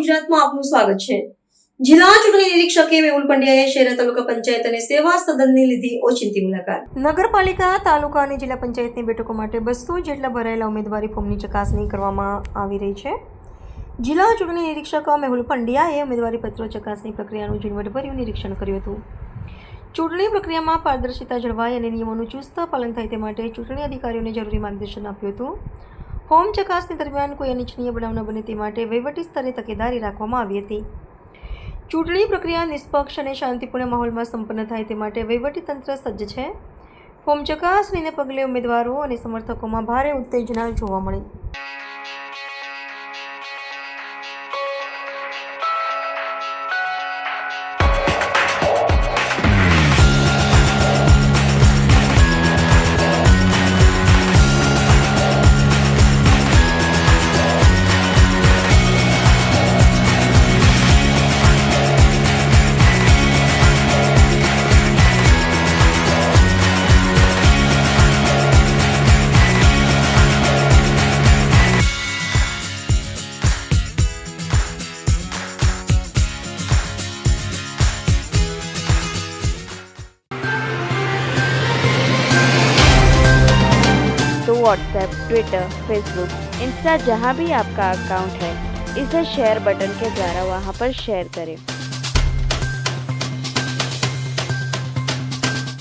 ગુજરાતમાં આપનું સ્વાગત છે। જિલ્લા ચૂંટણી નિરીક્ષકે મેહુલ પંડ્યાએ શહેર તાલુકા પંચાયત અને સેવા સદનની લીધી ઓચિંતી મુલાકાત। નગરપાલિકા, તાલુકા અને જિલ્લા પંચાયતની બેઠકો માટે 200 જેટલા ભરાયેલા ઉમેદવારી ફોર્મની ચકાસણી કરવામાં આવી રહી છે। જિલ્લા ચૂંટણી નિરીક્ષક મેહુલ પંડ્યાએ ઉમેદવારી પત્રો ચકાસણી પ્રક્રિયાનું ઝીણવટભર્યું નિરીક્ષણ કર્યું હતું। ચૂંટણી પ્રક્રિયામાં પારદર્શિતા જળવાય અને નિયમોનું ચુસ્ત પાલન થાય તે માટે ચૂંટણી અધિકારીઓને જરૂરી માર્ગદર્શન આપ્યું હતું। ફોર્મ ચકાસણી દરમિયાન કોઈ અનિચ્છનીય બનાવ ન બને તે માટે વહીવટી સ્તરે તકેદારી રાખવામાં આવી હતી। ચૂંટણી પ્રક્રિયા નિષ્પક્ષ અને શાંતિપૂર્ણ માહોલમાં સંપન્ન થાય તે માટે વહીવટી તંત્ર સજ્જ છે। ફોર્મ ચકાસણીને પગલે ઉમેદવારો અને સમર્થકોમાં ભારે ઉત્તેજના જોવા મળી। तो व्हाट्सएप, ट्विटर, फेसबुक, इंस्टा जहाँ भी आपका अकाउंट है, इसे शेयर बटन के द्वारा वहाँ पर शेयर करें।